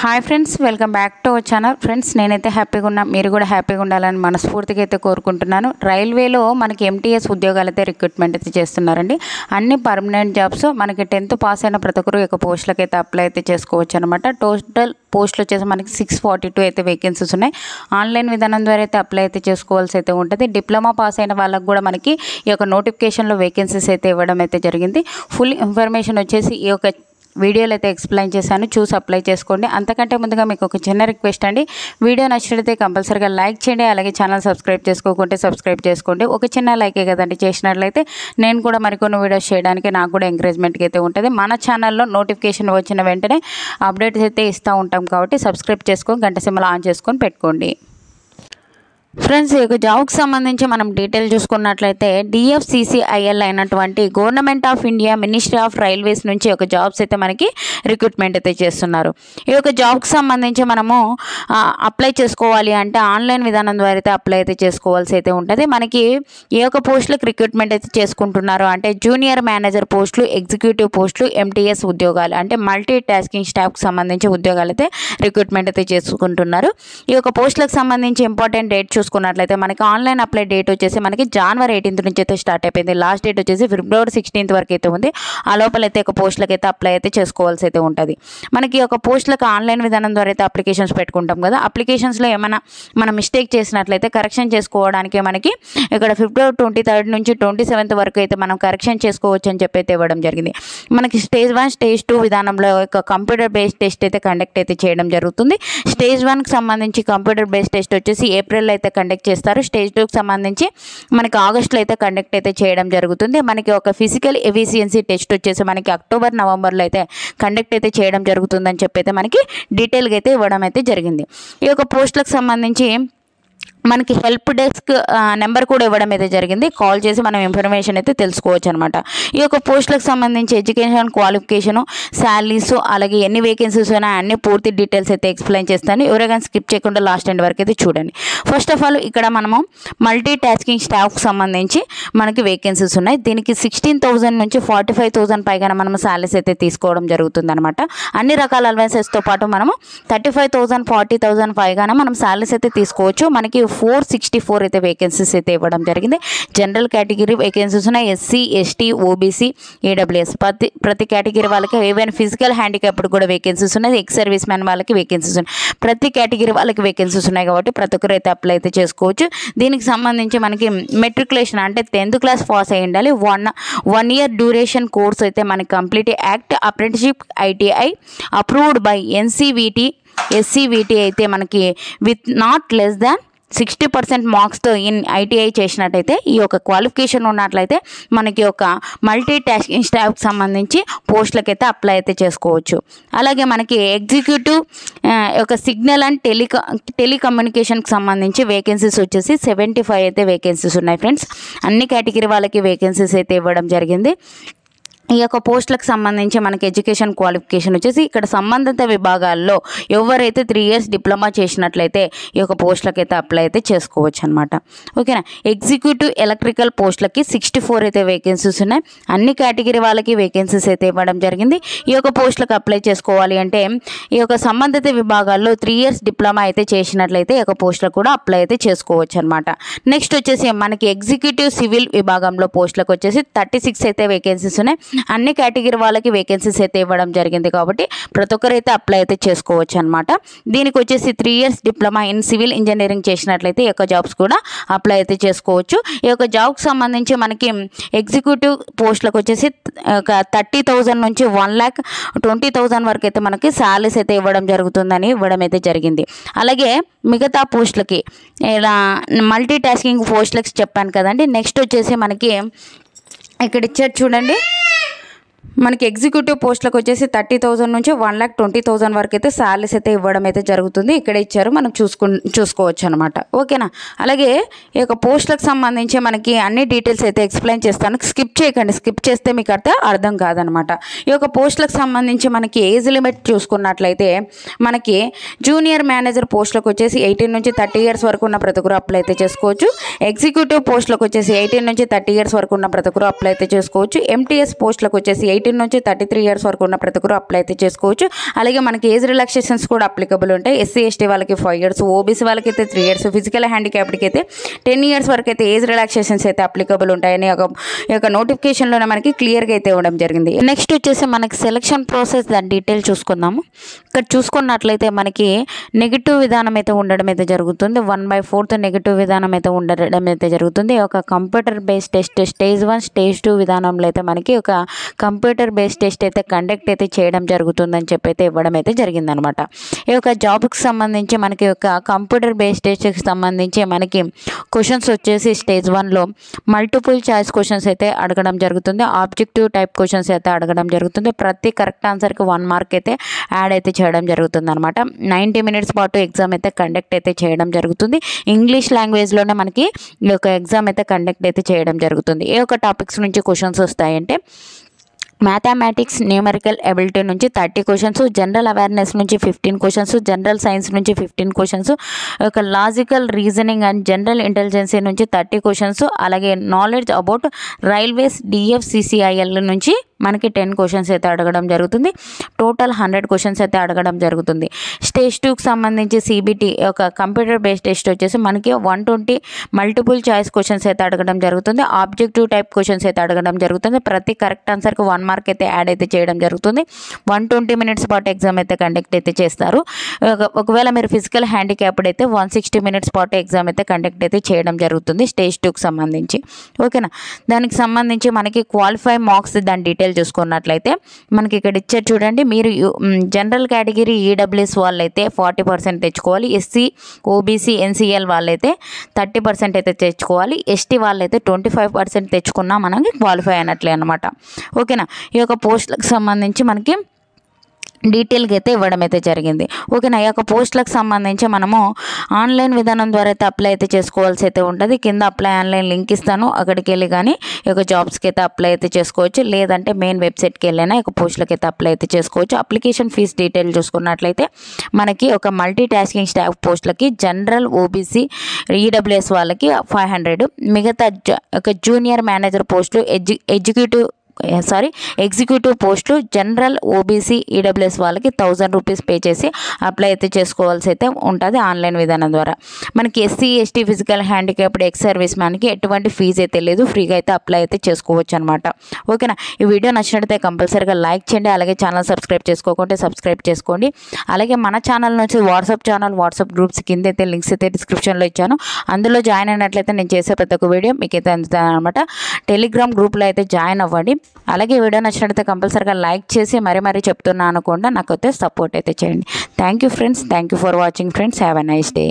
Hi friends, welcome back to our channel. Friends, నేనైతే హ్యాపీగా ఉన్నా, మీరు కూడా హ్యాపీగా ఉండాలని మనస్ఫూర్తిగా అయితే కోరుకుంటున్నాను. రైల్వేలో మనకి ఎంటీఎస్ ఉద్యోగాలు అయితే రిక్రూట్మెంట్ అయితే చేస్తున్నారండి. అన్ని పర్మనెంట్ జాబ్స్. మనకి 10th పాస్ అయిన ప్రతి ఒక్కరు యొక్క పోస్టులకు అయితే అప్లై అయితే చేసుకోవచ్చు అనమాట. టోటల్ పోస్టులు వచ్చేసి మనకి 642 అయితే వేకెన్సీస్ ఉన్నాయి. ఆన్లైన్ విధానం ద్వారా అయితే అప్లై అయితే చేసుకోవాల్సి అయితే ఉంటుంది. డిప్లొమా పాస్ అయిన వాళ్ళకు కూడా మనకి ఈ యొక్క నోటిఫికేషన్లో వేకెన్సీస్ అయితే ఇవ్వడం అయితే జరిగింది. ఫుల్ ఇన్ఫర్మేషన్ వచ్చేసి ఈ యొక్క వీడియోలో అయితే ఎక్స్ప్లెయిన్ చేశాను, చూసి అప్లై చేసుకోండి. అంతకంటే ముందుగా మీకు ఒక చిన్న రిక్వెస్ట్ అండి, వీడియో నచ్చినట్లయితే కంపల్సరీగా లైక్ చేయండి. అలాగే ఛానల్ సబ్స్క్రైబ్ చేసుకోకుంటే సబ్స్క్రైబ్ చేసుకోండి. ఒక చిన్న లైకే కదండి చేసినట్లయితే నేను కూడా మరికొన్ని వీడియోస్ చేయడానికి నాకు కూడా ఎంకరేజ్మెంట్కి అయితే ఉంటుంది. మన ఛానల్లో నోటిఫికేషన్ వచ్చిన వెంటనే అప్డేట్స్ అయితే ఇస్తూ ఉంటాం కాబట్టి సబ్స్క్రైబ్ చేసుకొని గంట సింబల్ ఆన్ చేసుకొని పెట్టుకోండి. ఫ్రెండ్స్, ఈ యొక్క జాబ్కి సంబంధించి మనం డీటెయిల్ చూసుకున్నట్లయితే DFCCIL అయినటువంటి government of India ministry of railways నుంచి ఒక జాబ్స్ అయితే మనకి రిక్రూట్మెంట్ అయితే చేస్తున్నారు. ఈ యొక్క జాబ్కి సంబంధించి మనము అప్లై చేసుకోవాలి అంటే ఆన్లైన్ విధానం ద్వారా అయితే అప్లై అయితే చేసుకోవాల్సి అయితే ఉంటుంది. మనకి ఏ యొక్క పోస్టులకు రిక్రూట్మెంట్ అయితే చేసుకుంటున్నారు అంటే జూనియర్ మేనేజర్ పోస్టులు, ఎగ్జిక్యూటివ్ పోస్టులు, MTS ఉద్యోగాలు అంటే మల్టీ టాస్కింగ్ స్టాఫ్కి సంబంధించి ఉద్యోగాలు అయితే రిక్రూట్మెంట్ అయితే చేసుకుంటున్నారు. ఈ యొక్క పోస్టులకు సంబంధించి ఇంపార్టెంట్ డేట్ చూసుకున్నట్లయితే మనకి ఆన్లైన్ అప్లై డేట్ వచ్చేసి మనకి January 18th నుంచి అయితే స్టార్ట్ అయిపోయింది. లాస్ట్ డేట్ వచ్చేసి February 16th వరకు అయితే ఉంది. ఆ లోపల అయితే ఒక పోస్టులకు అయితే అప్లై అయితే చేసుకోవాల్సి అయితే ఉంటుంది. మనకి ఒక పోస్టులకు ఆన్లైన్ విధానం ద్వారా అయితే అప్లికేషన్స్ పెట్టుకుంటాం కదా. అప్లికేషన్స్లో ఏమైనా మనం మిస్టేక్ చేసినట్లయితే కరెక్షన్ చేసుకోవడానికి మనకి ఇక్కడ February 23rd నుంచి 27th వరకు అయితే మనం కరెక్షన్ చేసుకోవచ్చు అని చెప్పి అయితే ఇవ్వడం జరిగింది. మనకి Stage 1, Stage 2 విధానంలో ఒక కంప్యూటర్ బేస్డ్ టెస్ట్ అయితే కండక్ట్ అయితే చేయడం జరుగుతుంది. Stage 1కి సంబంధించి కంప్యూటర్ బేస్డ్ టెస్ట్ వచ్చేసి ఏప్రిల్లో అయితే కండక్ట్ చేస్తారు. Stage 2కి సంబంధించి మనకి ఆగస్టులో అయితే కండక్ట్ అయితే చేయడం జరుగుతుంది. మనకి ఒక ఫిజికల్ ఎఫిషియన్సీ టెస్ట్ వచ్చేసి మనకి October, Novemberలో అయితే కండక్ట్ అయితే చేయడం జరుగుతుందని చెప్పి అయితే మనకి డీటెయిల్గా అయితే ఇవ్వడం అయితే జరిగింది. ఈ యొక్క పోస్టులకు సంబంధించి మనకి హెల్ప్ డెస్క్ నెంబర్ కూడా ఇవ్వడం అయితే జరిగింది. కాల్ చేసి మనం ఇన్ఫర్మేషన్ అయితే తెలుసుకోవచ్చు అనమాట. ఈ యొక్క పోస్టులకు సంబంధించి ఎడ్యుకేషన్ క్వాలిఫికేషను, శాలరీస్, అలాగే ఎన్ని వేకెన్సీస్ ఉన్నాయి అన్ని పూర్తి డీటెయిల్స్ అయితే ఎక్స్ప్లెయిన్ చేస్తాను. ఎవరైనా స్కిప్ చేయకుండా లాస్ట్ ఎండ్ వరకు అయితే చూడండి. ఫస్ట్ ఆఫ్ ఆల్ ఇక్కడ మనము మల్టీ టాస్కింగ్ స్టాఫ్కి సంబంధించి మనకి వేకెన్సీస్ ఉన్నాయి. దీనికి 16,000 నుంచి 45,000 పైగా మనం శాలరీస్ అయితే తీసుకోవడం జరుగుతుంది అనమాట. అన్ని రకాల అలవెన్సెస్తో పాటు మనము 35,000, 40,000 పైగానే మనం శాలరీస్ అయితే తీసుకోవచ్చు. మనకి 464 అయితే వేకెన్సీస్ అయితే ఇవ్వడం జరిగింది. జనరల్ కేటగిరీ వేకెన్సీస్ ఉన్నాయి. SC, ST, OBC, AWS ప్రతి కేటగిరీ వాళ్ళకి, ఈవెన్ ఫిజికల్ హ్యాండిక్యాప్డ్ కూడా వేకెన్సీస్ ఉన్నాయి. ఎక్స్ సర్వీస్ మ్యాన్ వాళ్ళకి వేకెన్సీస్ ఉన్నాయి. ప్రతి కేటగిరీ వాళ్ళకి వేకెన్సీస్ ఉన్నాయి కాబట్టి ప్రతి ఒక్కరు అయితే అప్లై అయితే చేసుకోవచ్చు. దీనికి సంబంధించి మనకి మెట్రికులేషన్ అంటే 10th క్లాస్ పాస్ అయి ఉండాలి. 1 year డ్యూరేషన్ కోర్స్ అయితే మనకి complete act apprenticeship ITI approved by NCVT, SCVT అయితే మనకి with not less than 60% మార్క్స్తో ITI చేసినట్టయితే ఈ యొక్క క్వాలిఫికేషన్ ఉన్నట్లయితే మనకి ఒక మల్టీ టాస్కింగ్ స్టాఫ్కి సంబంధించి పోస్టులకు అయితే అప్లై అయితే చేసుకోవచ్చు. అలాగే మనకి ఎగ్జిక్యూటివ్ ఒక సిగ్నల్ అండ్ టెలికమ్యూనికేషన్కి సంబంధించి వేకెన్సీస్ వచ్చేసి 75 అయితే వేకెన్సీస్ ఉన్నాయి ఫ్రెండ్స్. అన్ని కేటగిరీ వాళ్ళకి వేకెన్సీస్ అయితే ఇవ్వడం జరిగింది. ఈ యొక్క పోస్టులకు సంబంధించి మనకి ఎడ్యుకేషన్ క్వాలిఫికేషన్ వచ్చేసి ఇక్కడ సంబంధిత విభాగాల్లో ఎవరైతే 3 years డిప్లొమా చేసినట్లయితే ఈ యొక్క పోస్టులకు అయితే అప్లై అయితే చేసుకోవచ్చు అనమాట. ఓకేనా. ఎగ్జిక్యూటివ్ ఎలక్ట్రికల్ పోస్టులకి 64 అయితే వేకెన్సీస్ ఉన్నాయి. అన్ని కేటగిరీ వాళ్ళకి వేకెన్సీస్ అయితే ఇవ్వడం జరిగింది. ఈ యొక్క పోస్టులకు అప్లై చేసుకోవాలి అంటే ఈ యొక్క సంబంధిత విభాగాల్లో 3 years డిప్లొమా అయితే చేసినట్లయితే ఈ యొక్క పోస్టులకు కూడా అప్లై అయితే చేసుకోవచ్చు అనమాట. నెక్స్ట్ వచ్చేసి మనకి ఎగ్జిక్యూటివ్ సివిల్ విభాగంలో పోస్టులకు వచ్చేసి 36 అయితే వేకెన్సీస్ ఉన్నాయి. అన్ని కేటగిరీ వాళ్ళకి వేకెన్సీస్ అయితే ఇవ్వడం జరిగింది కాబట్టి ప్రతి ఒక్కరు అయితే అప్లై అయితే చేసుకోవచ్చు అనమాట. దీనికి వచ్చేసి 3 years diploma in civil engineering చేసినట్లయితే ఈ యొక్క జాబ్స్ కూడా అప్లై అయితే చేసుకోవచ్చు. ఈ యొక్క జాబ్కి సంబంధించి మనకి ఎగ్జిక్యూటివ్ పోస్టులకు వచ్చేసి ఒక 30,000 నుంచి 1,20,000 వరకు అయితే మనకి శాలరీస్ అయితే ఇవ్వడం అయితే జరిగింది. అలాగే మిగతా పోస్టులకి ఇలా మల్టీ టాస్కింగ్ పోస్టులకి చెప్పాను కదండి. నెక్స్ట్ వచ్చేసి మనకి ఇక్కడ ఇచ్చారు చూడండి. మనకి ఎగ్జిక్యూటివ్ పోస్టులకు వచ్చేసి 30,000 నుంచి 1,20,000 వరకు అయితే శాలరీస్ అయితే ఇవ్వడం అయితే జరుగుతుంది. ఇక్కడ ఇచ్చారు, మనం చూసుకోవచ్చు అనమాట. ఓకేనా. అలాగే ఈ యొక్క పోస్టులకు సంబంధించి మనకి అన్ని డీటెయిల్స్ అయితే ఎక్స్ప్లెయిన్ చేస్తాను. స్కిప్ చేయకండి, స్కిప్ చేస్తే మీకు అర్థం కాదనమాట. ఈ యొక్క పోస్టులకు సంబంధించి మనకి ఏజ్ లిమిట్ చూసుకున్నట్లయితే మనకి జూనియర్ మేనేజర్ పోస్టులకు వచ్చేసి 18 నుంచి 30 years వరకు ఉన్న ప్రతి ఒక్కరు అప్లై అయితే చేసుకోవచ్చు. ఎగ్జిక్యూటివ్ పోస్టులకు వచ్చేసి 18 నుంచి 30 years వరకు ఉన్న ప్రతి ఒక్కరు అప్లై అయితే చేసుకోవచ్చు. MTS పోస్టులకు వచ్చేసి 18 నుంచి 33 ఇయర్స్ వరకు ఉన్న ప్రతి ఒక్కరు అప్లై అయితే చేసుకోవచ్చు. అలాగే మనకి ఏజ్ రిలాక్సేషన్స్ కూడా అప్లికబుల్ ఉంటాయి. ఎస్సీ ఎస్టీ వాళ్ళకి 5 ఇయర్స్, ఓబీసీ వాళ్ళకి అయితే 3 ఇయర్స్, ఫిజికల్ హ్యాండిక్యాప్డ్కి అయితే 10 ఇయర్స్ వరకు అయితే ఏజ్ రిలాక్సేషన్స్ అయితే అప్లికబుల్ ఉంటాయని ఈ యొక్క నోటిఫికేషన్లోనే మనకి క్లియర్గా అయితే ఇవ్వడం జరిగింది. నెక్స్ట్ వచ్చేసి మనకి సెలక్షన్ ప్రాసెస్ దాని డీటెయిల్ చూసుకుందాము. ఇక్కడ చూసుకున్నట్లయితే మనకి నెగిటివ్ విధానం అయితే ఉండడం అయితే జరుగుతుంది. 1/4 నెగిటివ్ విధానం అయితే ఉండడం అయితే జరుగుతుంది. ఒక computer based test stage 1 stage 2 విధానంలో అయితే మనకి ఒక కంప్యూటర్ బేస్డ్ టెస్ట్ అయితే కండక్ట్ అయితే చేయడం జరుగుతుందని చెప్పి అయితే ఇవ్వడం అయితే జరిగిందనమాట. ఈ యొక్క జాబ్కి సంబంధించి మనకి ఒక కంప్యూటర్ బేస్డ్ టెస్ట్కి సంబంధించి మనకి క్వశ్చన్స్ వచ్చేసి స్టేజ్ 1లో మల్టిపుల్ చాయిస్ క్వశ్చన్స్ అయితే అడగడం జరుగుతుంది. ఆబ్జెక్టివ్ టైప్ క్వశ్చన్స్ అయితే అడగడం జరుగుతుంది. ప్రతి కరెక్ట్ ఆన్సర్కి 1 మార్క్ అయితే యాడ్ అయితే చేయడం జరుగుతుంది అనమాట. 90 మినిట్స్ పాటు ఎగ్జామ్ అయితే కండక్ట్ అయితే చేయడం జరుగుతుంది. ఇంగ్లీష్ లాంగ్వేజ్లోనే మనకి ఈ యొక్క ఎగ్జామ్ అయితే కండక్ట్ అయితే చేయడం జరుగుతుంది. ఏ యొక్క టాపిక్స్ నుంచి క్వశ్చన్స్ వస్తాయంటే మ్యాథమెటిక్స్ న్యూమరికల్ ఎబిలిటీ నుంచి 30 క్వశ్చన్స్, జనరల్ అవేర్నెస్ నుంచి 15 క్వశ్చన్స్, జనరల్ సైన్స్ నుంచి 15 క్వశ్చన్స్, ఒక లాజికల్ రీజనింగ్ అండ్ జనరల్ ఇంటెలిజెన్సీ నుంచి 30 క్వశ్చన్స్, అలాగే నాలెడ్జ్ అబౌట్ రైల్వేస్ డిఎఫ్సిసిఐఎల్ నుంచి మనకి 10 క్వశ్చన్స్ అయితే అడగడం జరుగుతుంది. టోటల్ 100 క్వశ్చన్స్ అయితే అడగడం జరుగుతుంది. స్టేజ్ 2కి సంబంధించి సిబిటి ఒక కంప్యూటర్ బేస్డ్ టెస్ట్ వచ్చేసి మనకి 120 మల్టిపుల్ చాయిస్ క్వశ్చన్స్ అయితే అడగడం జరుగుతుంది. ఆబ్జెక్టివ్ టైప్ క్వశ్చన్స్ అయితే అడగడం జరుగుతుంది. ప్రతి కరెక్ట్ ఆన్సర్కి 1 మార్క్ అయితే యాడ్ అయితే చేయడం జరుగుతుంది. 120 మినిట్స్ పాటు ఎగ్జామ్ అయితే కండక్ట్ అయితే చేస్తారు. ఒకవేళ మీరు ఫిజికల్ హ్యాండిక్యాప్డ్ అయితే 160 మినిట్స్ పాటు ఎగ్జామ్ అయితే కండక్ట్ అయితే చేయడం జరుగుతుంది స్టేజ్ 2కి సంబంధించి. ఓకేనా, దానికి సంబంధించి మనకి క్వాలిఫై మార్క్స్ దాని డీటెయిల్ చూసుకున్నట్లయితే మనకి ఇక్కడ ఇచ్చారు చూడండి. మీరు జనరల్ కేటగిరీ ఈడబ్ల్యూఎస్ వాళ్ళైతే 40% తెచ్చుకోవాలి. ఎస్సీ ఓబీసీ ఎన్సీఎల్ వాళ్ళైతే 30% అయితే తెచ్చుకోవాలి. ఎస్టీ వాళ్ళైతే 25% తెచ్చుకున్నా మనకి క్వాలిఫై అయినట్లే అనమాట. ఓకేనా, ఈ యొక్క పోస్టులకు సంబంధించి మనకి డీటెయిల్గా అయితే ఇవ్వడం అయితే జరిగింది. ఓకేనా, ఈ యొక్క పోస్టులకు సంబంధించి మనము ఆన్లైన్ విధానం ద్వారా అయితే అప్లై అయితే చేసుకోవాల్సి అయితే ఉంటుంది. కింద అప్లై ఆన్లైన్ లింక్ ఇస్తాను, అక్కడికి వెళ్ళి కానీ ఈ యొక్క జాబ్స్కి అయితే అప్లై అయితే చేసుకోవచ్చు. లేదంటే మెయిన్ వెబ్సైట్కి వెళ్ళైనా ఈ యొక్క పోస్టులకి అయితే అప్లై అయితే చేసుకోవచ్చు. అప్లికేషన్ ఫీజ్ డీటెయిల్ చూసుకున్నట్లయితే మనకి ఒక మల్టీ టాస్కింగ్ స్టాఫ్ పోస్టులకి జనరల్ ఓబీసీ ఈడబ్ల్యూఎస్ వాళ్ళకి 500, మిగతా ఒక జూనియర్ మేనేజర్ పోస్టులు ఎగ్జిక్యూటివ్ పోస్టులు జనరల్ ఓబీసీ ఈడబ్ల్యూఎస్ వాళ్ళకి 1000 రూపీస్ పే చేసి అప్లై అయితే చేసుకోవాల్సి అయితే ఉంటుంది ఆన్లైన్ విధానం ద్వారా. మనకి SC ST physical handicapped ex service మ్యాన్కి ఎటువంటి ఫీజు అయితే లేదు, ఫ్రీగా అయితే అప్లై అయితే చేసుకోవచ్చు అనమాట. ఓకేనా, ఈ వీడియో నచ్చినట్లయితే కంపల్సరీగా లైక్ చేయండి. అలాగే ఛానల్ సబ్స్క్రైబ్ చేసుకోకుంటే సబ్స్క్రైబ్ చేసుకోండి. అలాగే మన ఛానల్ నుంచి వాట్సాప్ గ్రూప్స్ కింద అయితే లింక్స్ అయితే డిస్క్రిప్షన్లో ఇచ్చాను. అందులో జాయిన్ అయినట్లయితే నేను చేసే ప్రతి ఒక్క వీడియో మీకు అయితే అందుతాను అనమాట. టెలిగ్రామ్ గ్రూప్లో అయితే జాయిన్ అవ్వండి. అలాగే వీడియో నచ్చినట్లయితే కంపల్సరీగా లైక్ చేసి మరీ చెప్తున్నాను అనుకోండి, నాకైతే సపోర్ట్ అయితే చేయండి. Thank you friends, thank you for watching friends. Have a nice day.